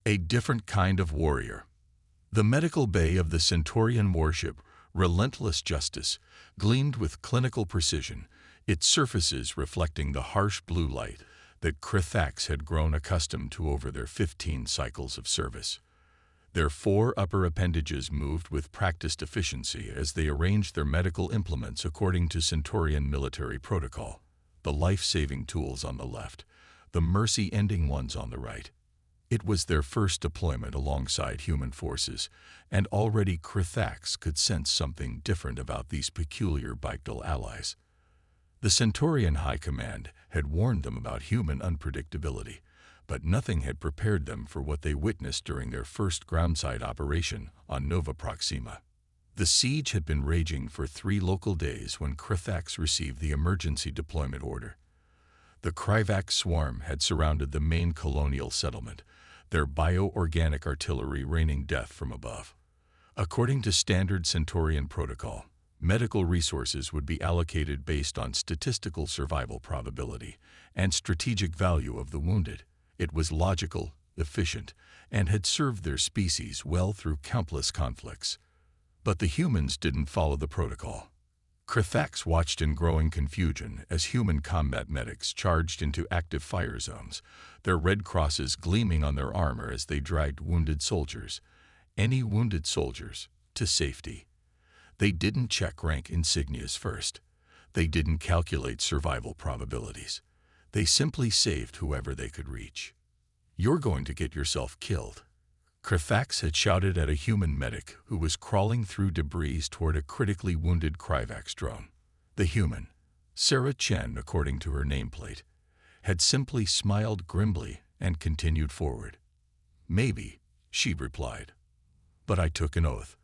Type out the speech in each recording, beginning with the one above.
A different kind of warrior. The medical bay of the Centaurian warship, Relentless Justice, gleamed with clinical precision, its surfaces reflecting the harsh blue light that Krithax had grown accustomed to over their 15 cycles of service. Their 4 upper appendages moved with practiced efficiency as they arranged their medical implements according to Centaurian military protocol, the life-saving tools on the left, the mercy-ending ones on the right. It was their first deployment alongside human forces, and already Krithax could sense something different about these peculiar Bictal allies. The Centaurian High Command had warned them about human unpredictability, but nothing had prepared them for what they witnessed during their first groundside operation on Nova Proxima. The siege had been raging for 3 local days when Krithax received the emergency deployment order. The Kryvax swarm had surrounded the main colonial settlement, their bioorganic artillery raining death from above. According to standard Centaurian protocol, medical resources would be allocated based on statistical survival probability and strategic value of the wounded. It was logical, efficient, and had served their species well through countless conflicts. But the humans didn't follow the protocol. Krithax watched in growing confusion as human combat medics charged into active fire zones, their red crosses gleaming on their armor as they dragged wounded soldiers, any wounded soldiers, to safety. They didn't check rank insignias first. They didn't calculate survival probabilities. They simply saved whoever they could reach. "You're going to get yourself killed," Krithax had shouted at a human medic who was crawling through debris toward a critically wounded Kryvax drone. The human, Sarah Chen according to her nameplate, had simply smiled grimly and continued forward. "Maybe," she replied, "but I took an oath.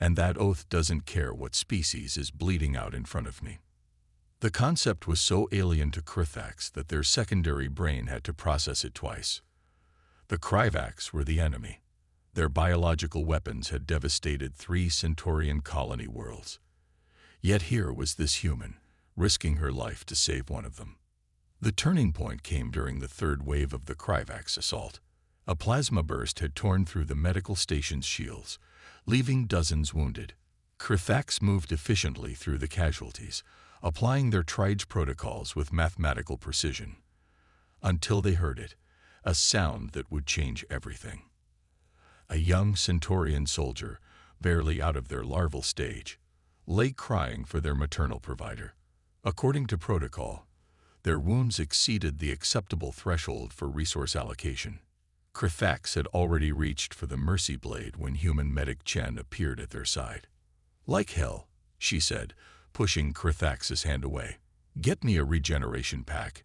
And that oath doesn't care what species is bleeding out in front of me." The concept was so alien to Krithax that their secondary brain had to process it twice. The Kryvax were the enemy. Their biological weapons had devastated 3 Centaurian colony worlds. Yet here was this human, risking her life to save one of them. The turning point came during the 3rd wave of the Kryvax assault. A plasma burst had torn through the medical station's shields, leaving dozens wounded. Krithax moved efficiently through the casualties, applying their triage protocols with mathematical precision. Until they heard it, a sound that would change everything. A young Centaurian soldier, barely out of their larval stage, lay crying for their maternal provider. According to protocol, their wounds exceeded the acceptable threshold for resource allocation. Krithax had already reached for the mercy blade when human medic Chen appeared at their side. "Like hell," she said, pushing Krithax's hand away. "Get me a regeneration pack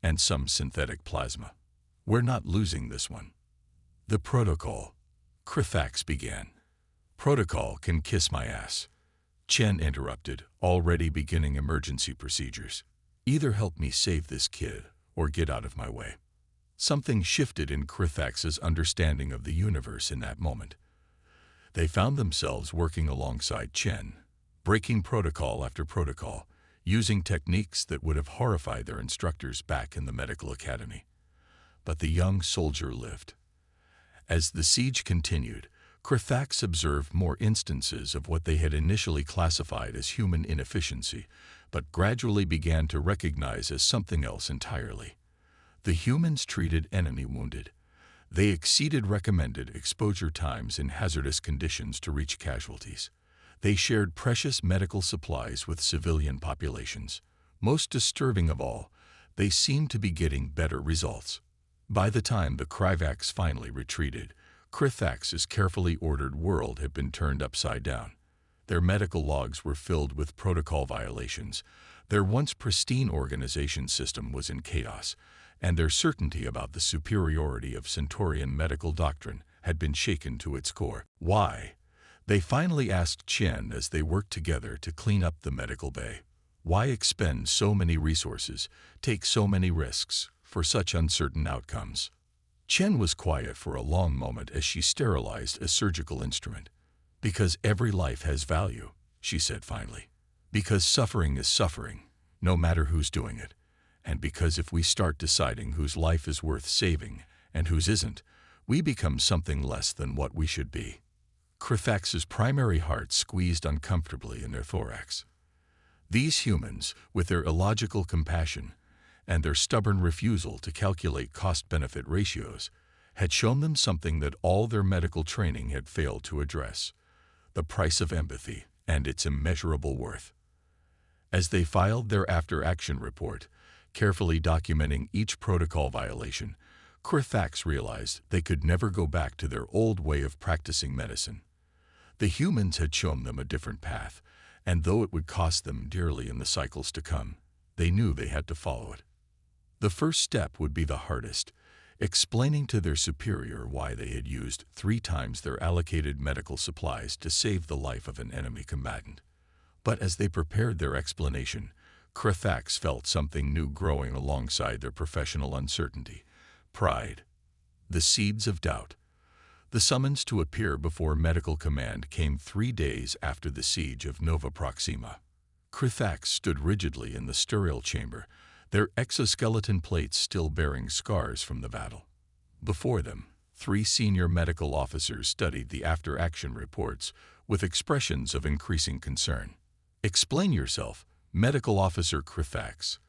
and some synthetic plasma. We're not losing this one." "The protocol," Krithax began. "Protocol can kiss my ass," Chen interrupted, already beginning emergency procedures. "Either help me save this kid or get out of my way." Something shifted in Krithax's understanding of the universe in that moment. They found themselves working alongside Chen, breaking protocol after protocol, using techniques that would have horrified their instructors back in the medical academy. But the young soldier lived. As the siege continued, Krithax observed more instances of what they had initially classified as human inefficiency, but gradually began to recognize as something else entirely. The humans treated enemy wounded. They exceeded recommended exposure times in hazardous conditions to reach casualties. They shared precious medical supplies with civilian populations. Most disturbing of all, they seemed to be getting better results. By the time the Kryvax finally retreated, Krithax's carefully ordered world had been turned upside down. Their medical logs were filled with protocol violations. Their once pristine organization system was in chaos, and their certainty about the superiority of Centaurian medical doctrine had been shaken to its core. "Why?" they finally asked Chen as they worked together to clean up the medical bay. "Why expend so many resources, take so many risks, for such uncertain outcomes?" Chen was quiet for a long moment as she sterilized a surgical instrument. "Because every life has value," she said finally. "Because suffering is suffering, no matter who's doing it. And because if we start deciding whose life is worth saving and whose isn't, We become something less than what we should be. Krithax's primary heart squeezed uncomfortably in their thorax. These humans, with their illogical compassion and their stubborn refusal to calculate cost-benefit ratios, had shown them something that all their medical training had failed to address: the price of empathy and its immeasurable worth. As they filed their after-action report, carefully documenting each protocol violation, Krithax realized they could never go back to their old way of practicing medicine. The humans had shown them a different path, and though it would cost them dearly in the cycles to come, they knew they had to follow it. The first step would be the hardest: explaining to their superior why they had used 3 times their allocated medical supplies to save the life of an enemy combatant. But as they prepared their explanation, Krithax felt something new growing alongside their professional uncertainty: pride. The seeds of doubt. The summons to appear before medical command came 3 days after the siege of Nova Proxima. Krithax stood rigidly in the sterile chamber, their exoskeleton plates still bearing scars from the battle. Before them, 3 senior medical officers studied the after-action reports with expressions of increasing concern. "Explain yourself, Medical Officer Krithax,"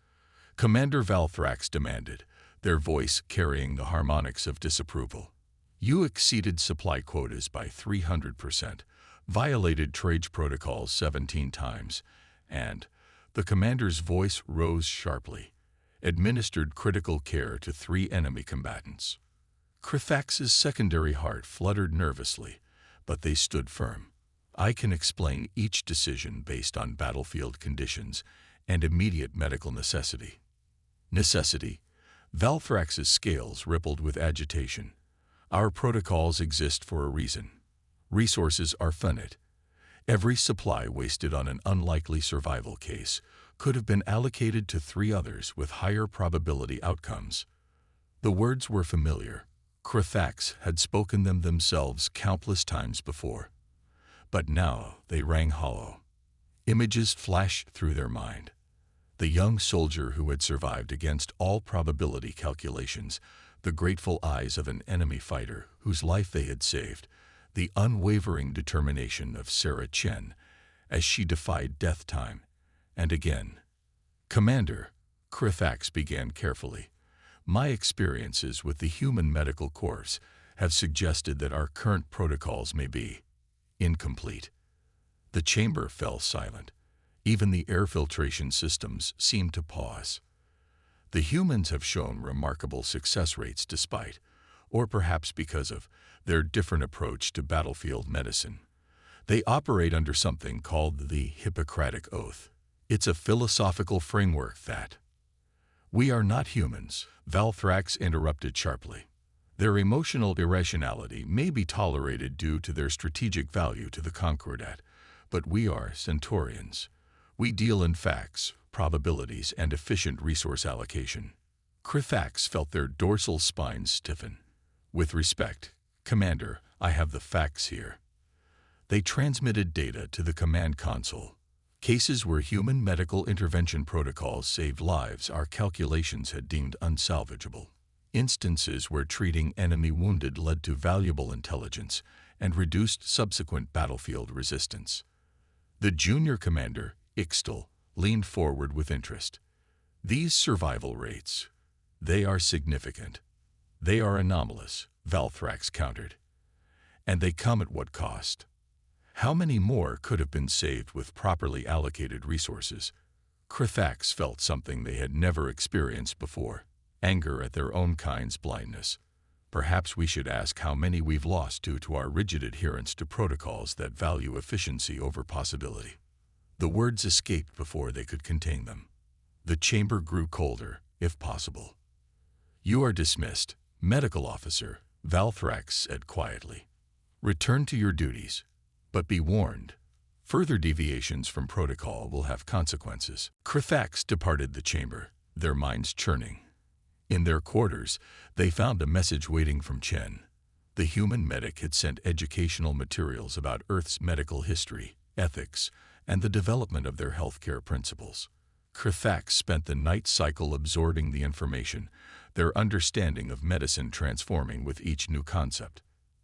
Commander Valthrax demanded, their voice carrying the harmonics of disapproval. "You exceeded supply quotas by 300%, violated trade protocols 17 times, and," the commander's voice rose sharply, "administered critical care to 3 enemy combatants." Krithax's secondary heart fluttered nervously, but they stood firm. "I can explain each decision based on battlefield conditions and immediate medical necessity." Necessity? Valthrax's scales rippled with agitation. "Our protocols exist for a reason. Resources are finite. Every supply wasted on an unlikely survival case could have been allocated to 3 others with higher probability outcomes." The words were familiar. Krithax had spoken them themselves countless times before. But now they rang hollow. Images flashed through their mind. The young soldier who had survived against all probability calculations, the grateful eyes of an enemy fighter whose life they had saved, the unwavering determination of Sarah Chen as she defied death time. And again, "Commander," Krithax began carefully, "my experiences with the human medical corps have suggested that our current protocols may be incomplete." The chamber fell silent. Even the air filtration systems seemed to pause. The humans have shown remarkable success rates despite, or perhaps because of, their different approach to battlefield medicine. They operate under something called the Hippocratic Oath. It's a philosophical framework that— "We are not humans," Valthrax interrupted sharply. "Their emotional irrationality may be tolerated due to their strategic value to the Concordat, but we are Centaurians. We deal in facts, probabilities, and efficient resource allocation." Krithax felt their dorsal spines stiffen. "With respect, Commander, I have the facts here." They transmitted data to the command console. Cases where human medical intervention protocols saved lives our calculations had deemed unsalvageable. Instances where treating enemy wounded led to valuable intelligence and reduced subsequent battlefield resistance. The junior commander, Ixtal, leaned forward with interest. "These survival rates, they are significant." "They are anomalous," Valthrax countered. "And they come at what cost? How many more could have been saved with properly allocated resources?" Krithax felt something they had never experienced before: anger at their own kind's blindness. "Perhaps we should ask how many we've lost due to our rigid adherence to protocols that value efficiency over possibility." The words escaped before they could contain them. The chamber grew colder, if possible. "You are dismissed, Medical Officer," Valthrax said quietly. "Return to your duties. But be warned, further deviations from protocol will have consequences." Krithax departed the chamber, their minds churning. In their quarters, they found a message waiting from Chen. The human medic had sent educational materials about Earth's medical history, ethics, and the development of their healthcare principles. Krthax spent the night cycle absorbing the information, their understanding of medicine transforming with each new concept.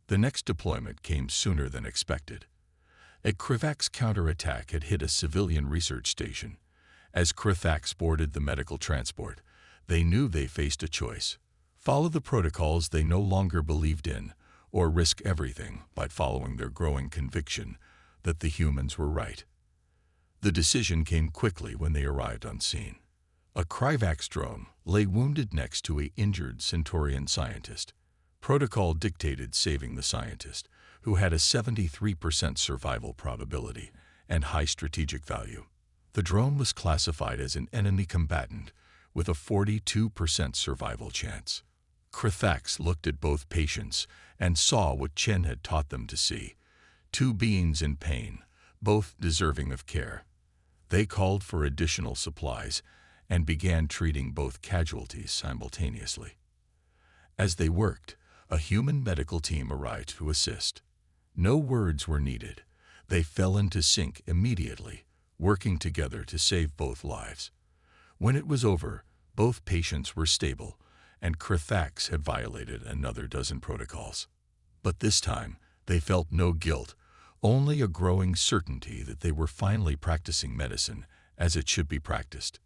The next deployment came sooner than expected. A Krthax counterattack had hit a civilian research station. As Krthax boarded the medical transport, they knew they faced a choice: follow the protocols they no longer believed in, or risk everything by following their growing conviction that the humans were right. The decision came quickly when they arrived on scene. A Kryvax drone lay wounded next to an injured Centaurian scientist. Protocol dictated saving the scientist, who had a 73% survival probability and high strategic value. The drone was classified as an enemy combatant with a 42% survival chance. Krthax looked at both patients and saw what Chen had taught them to see: two beings in pain, both deserving of care. They called for additional supplies and began treating both casualties simultaneously. As they worked, a human medical team arrived to assist. No words were needed. They fell into sync immediately, working together to save both lives. When it was over, both patients were stable, and Krthax had violated another dozen protocols. But this time, they felt no guilt, only a growing certainty that they were finally practicing medicine as it should be practiced.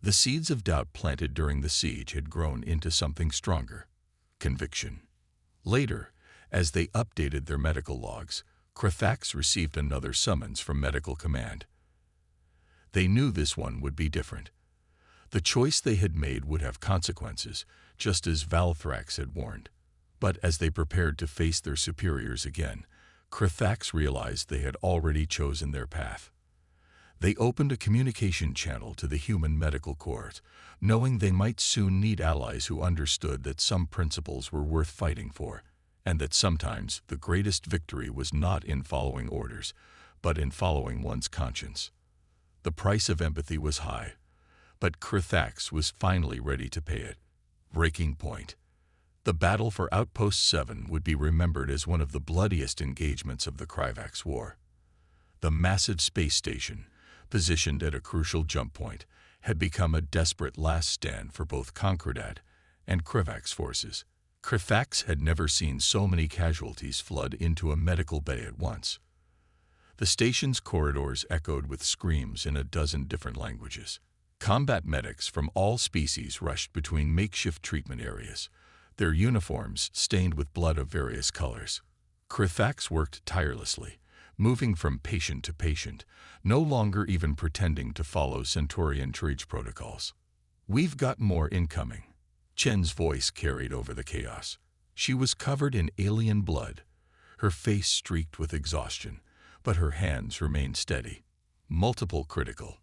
The seeds of doubt planted during the siege had grown into something stronger: conviction. Later, as they updated their medical logs, Krthax received another summons from Medical Command. They knew this one would be different. The choice they had made would have consequences, just as Valthrax had warned. But as they prepared to face their superiors again, Krthax realized they had already chosen their path. They opened a communication channel to the human medical corps, knowing they might soon need allies who understood that some principles were worth fighting for, and that sometimes the greatest victory was not in following orders, but in following one's conscience. The price of empathy was high, but Krthax was finally ready to pay it. Breaking point. The battle for Outpost 7 would be remembered as one of the bloodiest engagements of the Kryvax War. The massive space station, positioned at a crucial jump point, had become a desperate last stand for both Concordat and Kryvax forces. Krthax had never seen so many casualties flood into a medical bay at once. The station's corridors echoed with screams in a dozen different languages. Combat medics from all species rushed between makeshift treatment areas, their uniforms stained with blood of various colors. Krthax worked tirelessly, moving from patient to patient, no longer even pretending to follow Centaurian triage protocols. "We've got more incoming." Chen's voice carried over the chaos. She was covered in alien blood, her face streaked with exhaustion, but her hands remained steady. Multiple critical.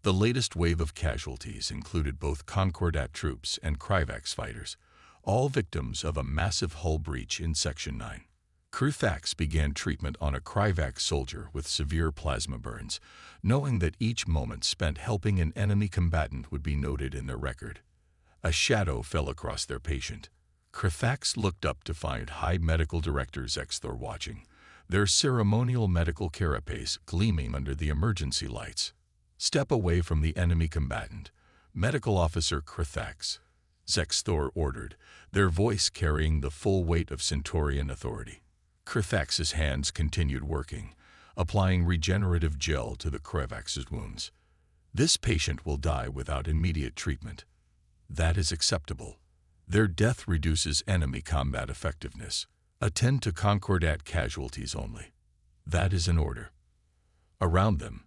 The latest wave of casualties included both Concordat troops and Kryvax fighters, all victims of a massive hull breach in Section 9. Krthax began treatment on a Kryvax soldier with severe plasma burns, knowing that each moment spent helping an enemy combatant would be noted in their record. A shadow fell across their patient. Krthax looked up to find High Medical Director Zexthor watching, their ceremonial medical carapace gleaming under the emergency lights. "Step away from the enemy combatant, Medical Officer Krthax," Zexthor ordered, their voice carrying the full weight of Centaurian authority. Krthax's hands continued working, applying regenerative gel to the Kryvax's wounds. "This patient will die without immediate treatment. That is acceptable. Their death reduces enemy combat effectiveness. Attend to Concordat casualties only. That is an order." Around them,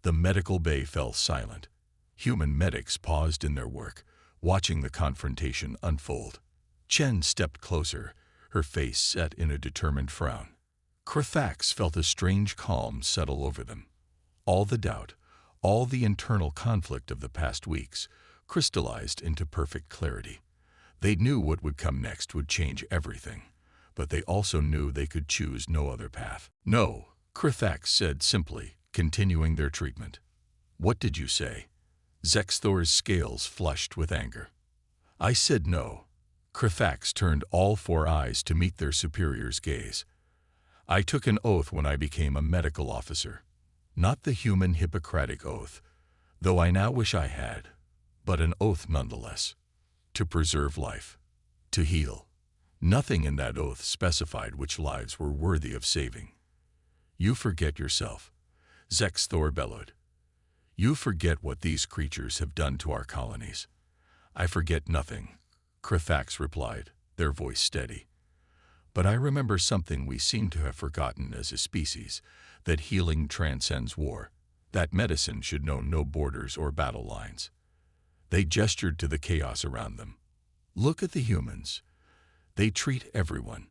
the medical bay fell silent. Human medics paused in their work, watching the confrontation unfold. Chen stepped closer, her face set in a determined frown. Krthax felt a strange calm settle over them. All the doubt, all the internal conflict of the past weeks, crystallized into perfect clarity. They knew what would come next would change everything, but they also knew they could choose no other path. "No," Krthax said simply, continuing their treatment. "What did you say?" Zexthor's scales flushed with anger. "I said no." Krthax turned all four eyes to meet their superior's gaze. "I took an oath when I became a medical officer. Not the human Hippocratic oath. though I now wish I had, but an oath nonetheless, to preserve life, to heal. Nothing in that oath specified which lives were worthy of saving. You forget yourself, Zexthor bellowed. You forget what these creatures have done to our colonies. I forget nothing, Krithax replied, their voice steady. But I remember something we seem to have forgotten as a species, that healing transcends war, that medicine should know no borders or battle lines. They gestured to the chaos around them. Look at the humans. They treat everyone,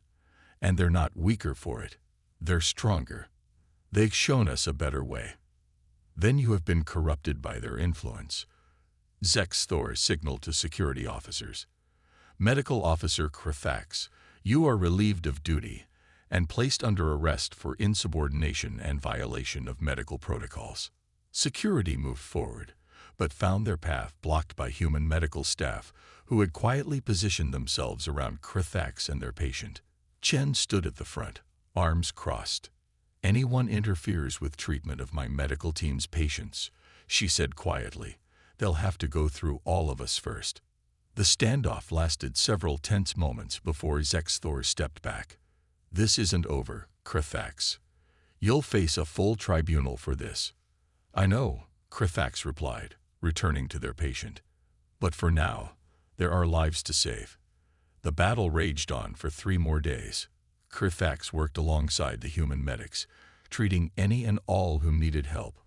and they're not weaker for it. They're stronger. They've shown us a better way. Then you have been corrupted by their influence. Zexthor signaled to security officers. Medical Officer Krithax, you are relieved of duty and placed under arrest for insubordination and violation of medical protocols. Security moved forward, but found their path blocked by human medical staff who had quietly positioned themselves around Krithax and their patient. Chen stood at the front, arms crossed. Anyone interferes with treatment of my medical team's patients, she said quietly. They'll have to go through all of us first. The standoff lasted several tense moments before Zexthor stepped back. This isn't over, Krithax. You'll face a full tribunal for this. I know, Krithax replied, returning to their patient. But for now, there are lives to save. The battle raged on for 3 more days. Krithax worked alongside the human medics, treating any and all whom needed help.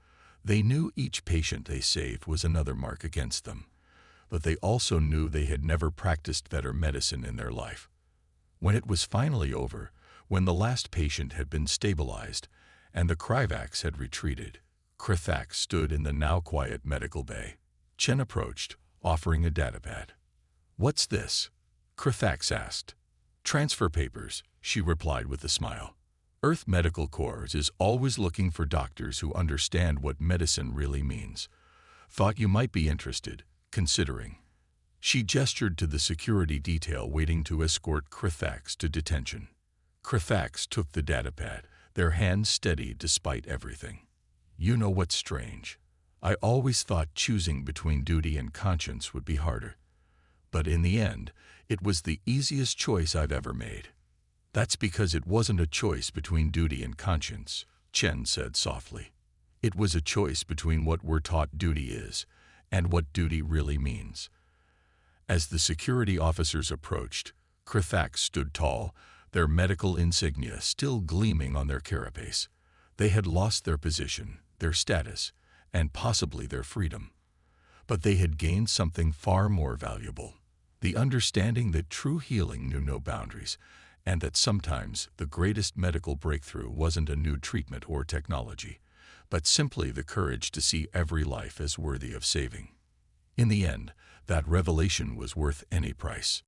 They knew each patient they saved was another mark against them, but they also knew they had never practiced better medicine in their life. When it was finally over, when the last patient had been stabilized and the Kryvax had retreated, Krithax stood in the now quiet medical bay. Chen approached, offering a datapad. What's this? Krithax asked. Transfer papers, she replied with a smile. Earth Medical Corps is always looking for doctors who understand what medicine really means. Thought you might be interested, considering. She gestured to the security detail waiting to escort Krithax to detention. Krithax took the datapad, their hands steady despite everything. You know what's strange? I always thought choosing between duty and conscience would be harder. But in the end, it was the easiest choice I've ever made. That's because it wasn't a choice between duty and conscience, Chen said softly. It was a choice between what we're taught duty is and what duty really means. As the security officers approached, Krithax stood tall, their medical insignia still gleaming on their carapace. They had lost their position, their status, and possibly their freedom. But they had gained something far more valuable, the understanding that true healing knew no boundaries, and that sometimes the greatest medical breakthrough wasn't a new treatment or technology, but simply the courage to see every life as worthy of saving. In the end, that revelation was worth any price.